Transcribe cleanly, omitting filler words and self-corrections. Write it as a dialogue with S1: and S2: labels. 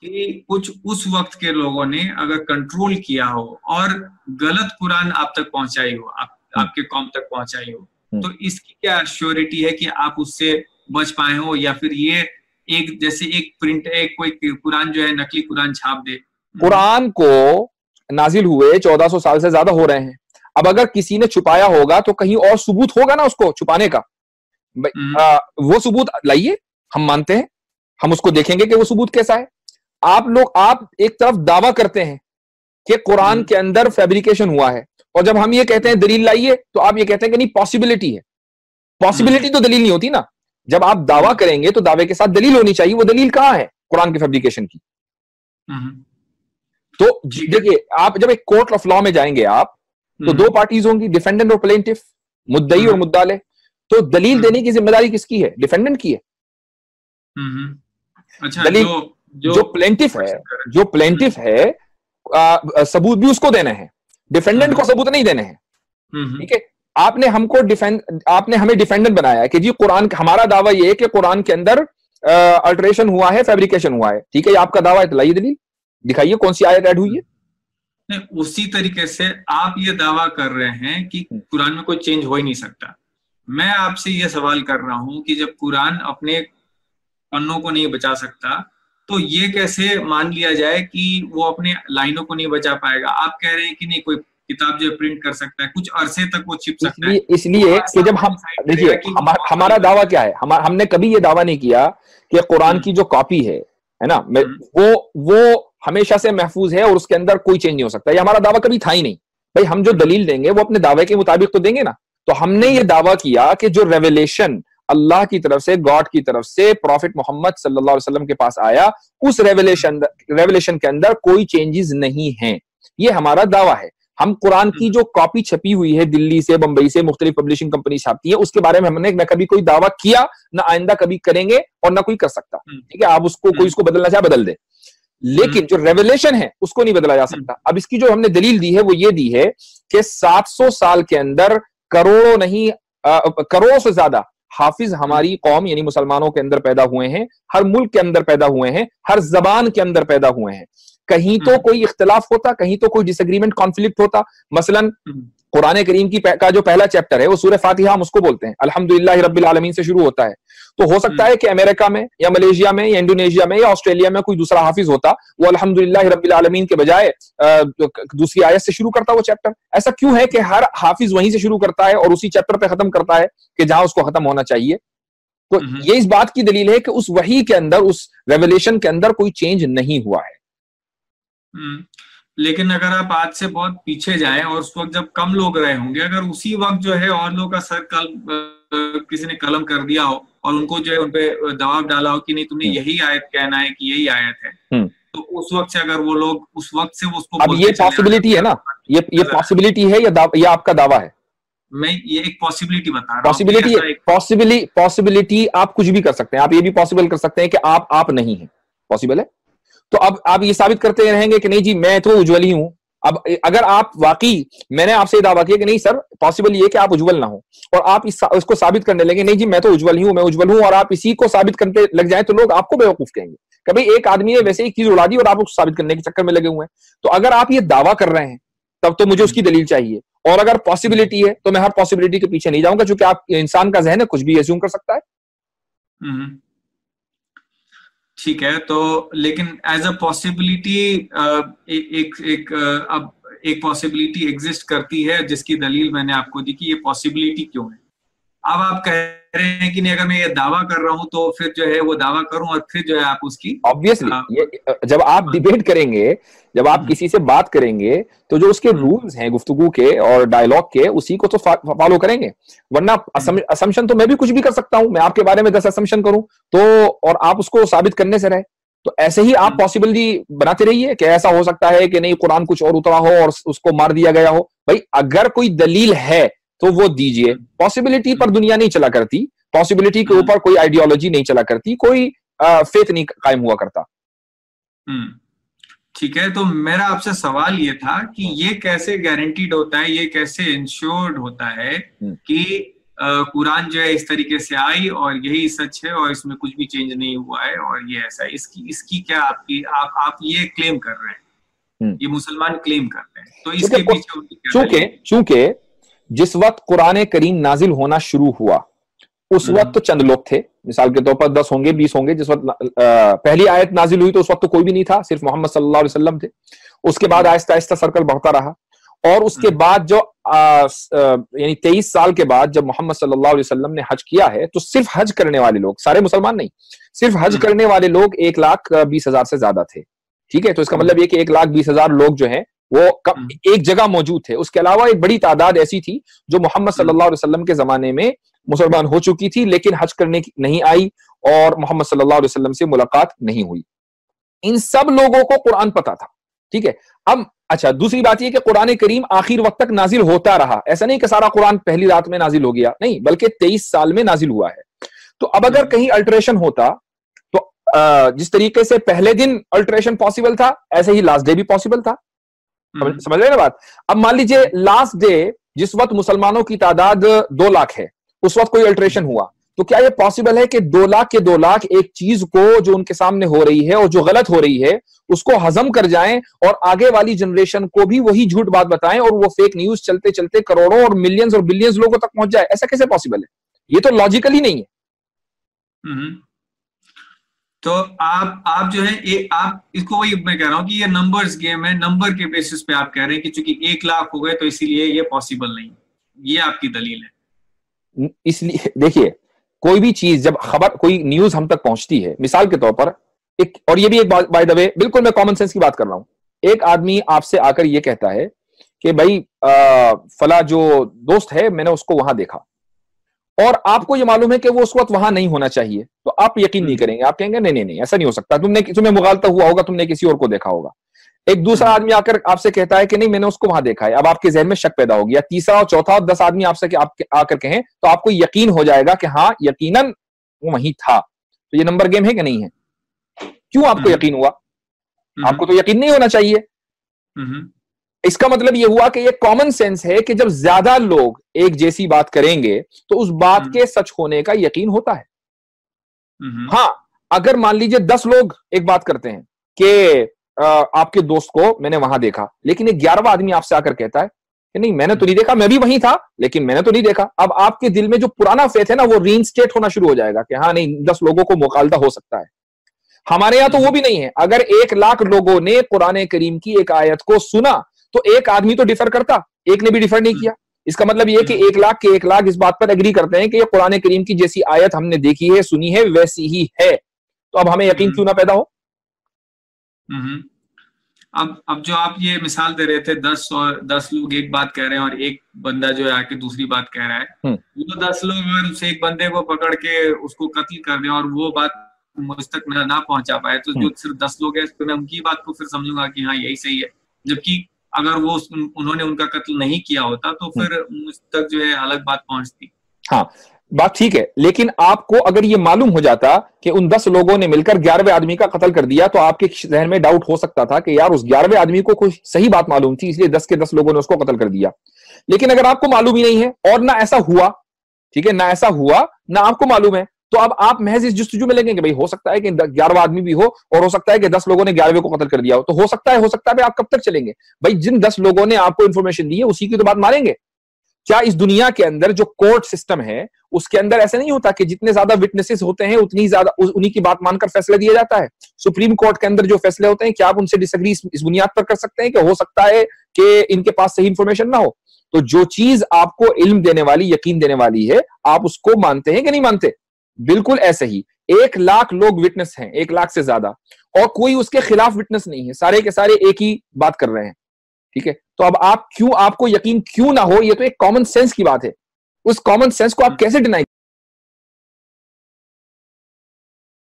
S1: कि कुछ उस वक्त के लोगों ने अगर कंट्रोल किया हो और गलत कुरान आप तक पहुंचाई हो, आपके कौम तक पहुंचाई हो, तो इसकी क्या श्योरिटी है कि आप उससे बच पाए हो, या फिर ये एक जैसे एक प्रिंट, एक कोई कुरान जो है नकली कुरान छाप दे?
S2: कुरान को नाजिल हुए 1400 साल से ज्यादा हो रहे हैं। अब अगर किसी ने छुपाया होगा तो कहीं और सबूत होगा ना उसको छुपाने का। वो सबूत लाइए, हम मानते हैं, हम उसको देखेंगे कि वो सबूत कैसा है। आप एक तरफ दावा करते हैं कि कुरान के अंदर फैब्रिकेशन हुआ है, और जब हम ये कहते हैं दलील लाइए, तो आप ये कहते हैं कि नहीं पॉसिबिलिटी है। पॉसिबिलिटी तो दलील नहीं होती ना। जब आप दावा करेंगे तो दावे के साथ दलील होनी चाहिए। वो दलील कहां है कुरान के फैब्रिकेशन की? तो देखिए, आप जब एक कोर्ट ऑफ लॉ में जाएंगे आप, तो दो पार्टीज होंगी, डिफेंडेंट और प्लेंटिफ, मुद्दई और मुद्दाले। तो दलील देने की जिम्मेदारी किसकी है? डिफेंडेंट की है।
S1: अच्छा,
S2: दलील जो प्लेंटिफ है, सबूत भी उसको देने हैं, डिफेंडेंट को सबूत नहीं देने हैं। ठीक है, आपने हमें डिफेंडेंट बनाया है कि जी कुरान, हमारा दावा यह है कि कुरान के अंदर अल्टरेशन हुआ है, फैब्रिकेशन हुआ है। ठीक है, ये आपका दावा है, तो लाइए दलील, दिखाइए कौन सी आयत ऐड हुई है।
S1: नहीं, उसी तरीके से आप ये दावा कर रहे हैं कि कुरान में कोई चेंज हो ही नहीं सकता। मैं आपसे ये सवाल कर रहा हूं कि जब कुरान अपने पन्नों को नहीं बचा सकता, तो ये कैसे मान लिया जाए कि वो अपने लाइनों को नहीं बचा पाएगा? आप कह रहे हैं कि नहीं, कोई किताब जो प्रिंट कर सकता है, कुछ अरसे तक वो छिप सकता है।
S2: इसलिए कि जब हम देखिए, हमारा दावा क्या है, हमने कभी ये दावा नहीं किया कि कुरान की जो कॉपी है ना, वो हमेशा से महफूज है और उसके अंदर कोई चेंज नहीं हो सकता। ये हमारा दावा कभी था ही नहीं। भाई, हम जो दलील देंगे वो अपने दावे के मुताबिक तो देंगे ना। तो हमने ये दावा किया कि जो रेवलेशन अल्लाह की तरफ से, गॉड की तरफ से प्रॉफिट मोहम्मद सल्लल्लाहु अलैहि वसल्लम के पास आया, उस रेवलेशन के अंदर कोई चेंजेस नहीं है। ये हमारा दावा है। हम कुरान की जो कॉपी छपी हुई है दिल्ली से, बंबई से, मुख्तलिफ पब्लिशिंग कंपनी छापती है, उसके बारे में हमने न कभी कोई दावा किया, न आइंदा कभी करेंगे, और ना कोई कर सकता। ठीक है, आप उसको, कोई इसको बदलना चाहे बदल दे, लेकिन जो रेवलेशन है उसको नहीं बदला जा सकता। अब इसकी जो हमने दलील दी है वो ये दी है कि 700 साल के अंदर करोड़ों नहीं, करोड़ों से ज्यादा हाफिज हमारी कौम यानी मुसलमानों के अंदर पैदा हुए हैं, हर मुल्क के अंदर पैदा हुए हैं, हर जबान के अंदर पैदा हुए हैं। कहीं तो कोई इख्तिलाफ होता, कहीं तो कोई डिसएग्रीमेंट, कॉन्फ्लिक्ट होता। मसलन कुरान करीम का जो पहला चैप्टर है वो सूरह फातिहा, हम उसको बोलते हैं, अल्हम्दुलिल्लाह रब्बिल आलमीन से शुरू होता है। तो हो सकता है कि अमेरिका में या मलेशिया में या इंडोनेशिया में या ऑस्ट्रेलिया में कोई दूसरा हाफिज होता, वो अल्हम्दुलिल्लाह रब्बिल आलमीन के बजाय दूसरी आयत से शुरू करता वो चैप्टर। ऐसा क्यों है कि हर हाफिज वहीं से शुरू करता है और उसी चैप्टर पे खत्म करता है कि जहां उसको खत्म होना चाहिए? तो ये इस बात की दलील है कि उस वही के अंदर, उस रेवलेशन के अंदर कोई चेंज नहीं हुआ है।
S1: लेकिन अगर आप आज से बहुत पीछे जाएं और उस वक्त जब कम लोग रहे होंगे, अगर उसी वक्त जो है और लोगों का सर किसी ने कलम कर दिया हो और उनको जो है उनपे दबाव डाला हो कि नहीं तुम्हें यही आयत कहना है कि यही आयत है, तो उस वक्त से अगर वो लोग उस वक्त से वो उसको,
S2: अब ये पॉसिबिलिटी है ना, ये पॉसिबिलिटी है या आपका दावा है?
S1: मैं ये एक पॉसिबिलिटी बता रहा हूँ।
S2: पॉसिबिलिटी आप कुछ भी कर सकते हैं। आप ये भी पॉसिबल कर सकते हैं कि आप नहीं है, पॉसिबल है। तो अब आप ये साबित करते रहेंगे कि नहीं जी मैं तो उज्ज्वल ही हूं। अब अगर आप वाकई, मैंने आपसे दावा किया कि नहीं सर पॉसिबल ये कि आप उज्ज्वल ना हो, और आप इसको साबित करने लगे नहीं जी मैं तो उज्ज्वल ही हूं, मैं उज्ज्वल हूं, और आप इसी को साबित करने लग जाए, तो लोग आपको बेवकूफ कहेंगे। कभी एक आदमी ने वैसे ही चीज उड़ा दी और आप उसको साबित करने के चक्कर में लगे हुए हैं। तो अगर आप ये दावा कर रहे हैं तब तो मुझे उसकी दलील चाहिए, और अगर पॉसिबिलिटी है तो मैं हर पॉसिबिलिटी के पीछे नहीं जाऊंगा, क्योंकि आप इंसान का जहन है, कुछ भी एज्यूम कर सकता है।
S1: ठीक है, तो लेकिन एज अ पॉसिबिलिटी अब एक पॉसिबिलिटी एग्जिस्ट करती है जिसकी दलील मैंने आपको दी कि ये पॉसिबिलिटी क्यों है। अब आप कह रहे हैं कि नहीं अगर मैं ये दावा कर रहा हूं तो फिर जो है वो दावा करूं और फिर जो है आप उसकी,
S2: ऑब्वियसली ये जब आप डिबेट करेंगे, जब आप किसी से बात करेंगे, तो जो उसके रूल्स हैं गुफ्तगू के और डायलॉग के, उसी को तो फॉलो करेंगे। वरना असम्पशन तो मैं भी कुछ भी कर सकता हूं, मैं आपके बारे में 10 असम्पशन करूं तो, और आप उसको साबित करने से रहे। तो ऐसे ही आप पॉसिबिलिटी बनाते रहिए कि ऐसा हो सकता है कि नहीं कुरान कुछ और उतरा हो और उसको मार दिया गया हो। भाई अगर कोई दलील है तो वो दीजिए। पॉसिबिलिटी पर दुनिया नहीं चला करती, पॉसिबिलिटी के ऊपर कोई आइडियोलॉजी नहीं चला करती, कोई फेथ नहीं कायम हुआ करता।
S1: ठीक है, तो मेरा आपसे सवाल ये था कि ये कैसे गारंटीड होता है, ये कैसे इंश्योर्ड होता है कि कुरान जो है इस तरीके से आई और यही सच है और इसमें कुछ भी चेंज नहीं हुआ है और ये ऐसा है, इसकी क्या आपकी आप ये क्लेम कर रहे हैं, ये मुसलमान क्लेम कर रहे हैं, तो इसके पीछे
S2: चूंकि जिस वक्त कुरान करीम नाजिल होना शुरू हुआ उस वक्त तो चंद लोग थे, मिसाल के तौर पर 10 होंगे 20 होंगे। जिस वक्त पहली आयत नाजिल हुई तो उस वक्त तो कोई भी नहीं था, सिर्फ मोहम्मद सल्लल्लाहु अलैहि वसल्लम थे। उसके बाद आहिस्ता आहिस्ता सर्कल बढ़ता रहा और उसके बाद जो यानी 23 साल के बाद जब मोहम्मद सल्लल्लाहु अलैहि वसल्लम ने हज किया है तो सिर्फ हज करने वाले लोग, सारे मुसलमान नहीं, सिर्फ हज करने वाले लोग 1,20,000 से ज्यादा थे। ठीक है, तो इसका मतलब ये कि 1,20,000 लोग जो हैं वो एक जगह मौजूद थे। उसके अलावा एक बड़ी तादाद ऐसी थी जो मोहम्मद सल्लल्लाहु अलैहि वसल्लम के जमाने में मुसलमान हो चुकी थी लेकिन हज करने नहीं आई और मोहम्मद सल्लल्लाहु अलैहि वसल्लम से मुलाकात नहीं हुई। इन सब लोगों को कुरान पता था। ठीक है, अब अच्छा दूसरी बात यह कि कुरान करीम आखिर वक्त तक नाजिल होता रहा, ऐसा नहीं कि सारा कुरान पहली रात में नाजिल हो गया, नहीं, बल्कि 23 साल में नाजिल हुआ है। तो अब अगर कहीं अल्टरेशन होता तो जिस तरीके से पहले दिन अल्टरेशन पॉसिबल था ऐसे ही लास्ट डे भी पॉसिबल था। समझ रहे ना बात? अब मान लीजिए लास्ट डे जिस वक्त मुसलमानों की तादाद 2 लाख है उस वक्त कोई अल्टरेशन हुआ तो क्या यह पॉसिबल है कि 2 लाख के 2 लाख एक चीज को जो उनके सामने हो रही है और जो गलत हो रही है उसको हजम कर जाएं और आगे वाली जनरेशन को भी वही झूठ बात बताएं और वो फेक न्यूज चलते चलते करोड़ों और मिलियंस और बिलियंस लोगों तक पहुंच जाए? ऐसा कैसे पॉसिबल है? ये तो लॉजिकली नहीं है।
S1: तो आप जो है आप इसको वही मैं कह रहा हूं कि ये नंबर्स गेम है, नंबर के बेसिस पे आप कह रहे हैं कि चूंकि 1 लाख हो गए तो इसीलिए ये पॉसिबल नहीं, ये आपकी दलील है।
S2: इसलिए देखिए, कोई भी चीज जब खबर कोई न्यूज हम तक पहुंचती है, मिसाल के तौर पर एक, और ये भी एक बाय द वे बिल्कुल मैं कॉमन सेंस की बात कर रहा हूं, एक आदमी आपसे आकर ये कहता है कि भाई फला जो दोस्त है मैंने उसको वहां देखा और आपको ये मालूम है कि वो उस वक्त वहां नहीं होना चाहिए, तो आप यकीन नहीं करेंगे, आप कहेंगे नहीं नहीं ऐसा नहीं हो सकता, तुम्हें मुगालता हुआ होगा, तुमने किसी और को देखा होगा। एक दूसरा आदमी आकर आपसे कहता है कि नहीं मैंने उसको वहां देखा है, अब आपके जहन में शक पैदा हो गया। तीसरा और चौथा और 10 आदमी आपसे आकर कहें तो आपको यकीन हो जाएगा कि हाँ यकीनन वो वहीं था। तो ये नंबर गेम है कि नहीं है? क्यों आपको यकीन हुआ? आपको तो यकीन नहीं होना चाहिए। इसका मतलब यह हुआ कि ये कॉमन सेंस है कि जब ज्यादा लोग एक जैसी बात करेंगे तो उस बात के सच होने का यकीन होता है। हाँ, अगर मान लीजिए 10 लोग एक बात करते हैं कि आपके दोस्त को मैंने वहां देखा, लेकिन एक 11वां आदमी आपसे आकर कहता है कि नहीं मैंने तो नहीं देखा, मैं भी वहीं था लेकिन मैंने तो नहीं देखा। अब आपके दिल में जो पुराना फेथ है ना वो रीइंस्टेट होना शुरू हो जाएगा कि हाँ नहीं 10 लोगों को मुखालदा हो सकता है। हमारे यहां तो वो भी नहीं है। अगर 1 लाख लोगों ने कुरान करीम की एक आयत को सुना तो एक आदमी तो डिफर करता, एक ने भी डिफर नहीं किया। इसका मतलब यह कि 1 लाख के 1 लाख इस बात पर एग्री करते हैं कि ये कुरान करीम की जैसी आयत हमने देखी है सुनी है वैसी ही है, तो अब हमें यकीन क्यों ना पैदा हो?
S1: अब जो आप ये मिसाल दे रहे थे 10 लोग एक बात कह रहे हैं और एक बंदा जो है आके दूसरी बात कह रहा है, वो 10 लोग अगर उसे एक बंदे को पकड़ के उसको कत्ल कर दें और वो बात मुझ तक ना पहुंचा पाए तो जो सिर्फ 10 लोग हैं तो मैं उनकी बात को फिर समझूंगा कि हाँ यही सही है, जबकि अगर वो उन्होंने उनका कत्ल नहीं किया होता तो फिर मुझ तक जो है अलग बात पहुंचती।
S2: हाँ बात ठीक है, लेकिन आपको अगर ये मालूम हो जाता कि उन 10 लोगों ने मिलकर 11वें आदमी का कत्ल कर दिया तो आपके जहन में डाउट हो सकता था कि यार उस 11वें आदमी को कोई सही बात मालूम थी इसलिए 10 के 10 लोगों ने उसको कत्ल कर दिया। लेकिन अगर आपको मालूम ही नहीं है और ना ऐसा हुआ, ठीक है, ना ऐसा हुआ ना आपको मालूम है, तो अब आप महज इस जुस्तजू में लगेंगे भाई हो सकता है कि 11वां आदमी भी हो और हो सकता है कि 10 लोगों ने 11वें को कत्ल कर दिया हो, तो हो सकता है आप कब तक चलेंगे भाई? जिन 10 लोगों ने आपको इंफॉर्मेशन दी है उसी की तो बात मारेंगे। क्या इस दुनिया के अंदर जो कोर्ट सिस्टम है उसके अंदर ऐसा नहीं होता कि जितने ज्यादा विटनेसेस होते हैं उतनी ज्यादा उन्हीं की बात मानकर फैसला दिया जाता है? सुप्रीम कोर्ट के अंदर जो फैसले होते हैं क्या आप उनसे डिसएग्री इस बुनियाद पर कर सकते हैं कि हो सकता है कि इनके पास सही इंफॉर्मेशन ना हो? तो जो चीज आपको इल्म देने वाली, यकीन देने वाली है, आप उसको मानते हैं कि नहीं मानते? बिल्कुल ऐसे ही 1 लाख लोग विटनेस हैं, 1 लाख से ज्यादा, और कोई उसके खिलाफ विटनेस नहीं है, सारे के सारे एक ही बात कर रहे हैं, ठीक है? तो अब आपको यकीन क्यों ना हो? ये तो एक कॉमन सेंस की बात है, उस कॉमन सेंस को आप कैसे डिनाई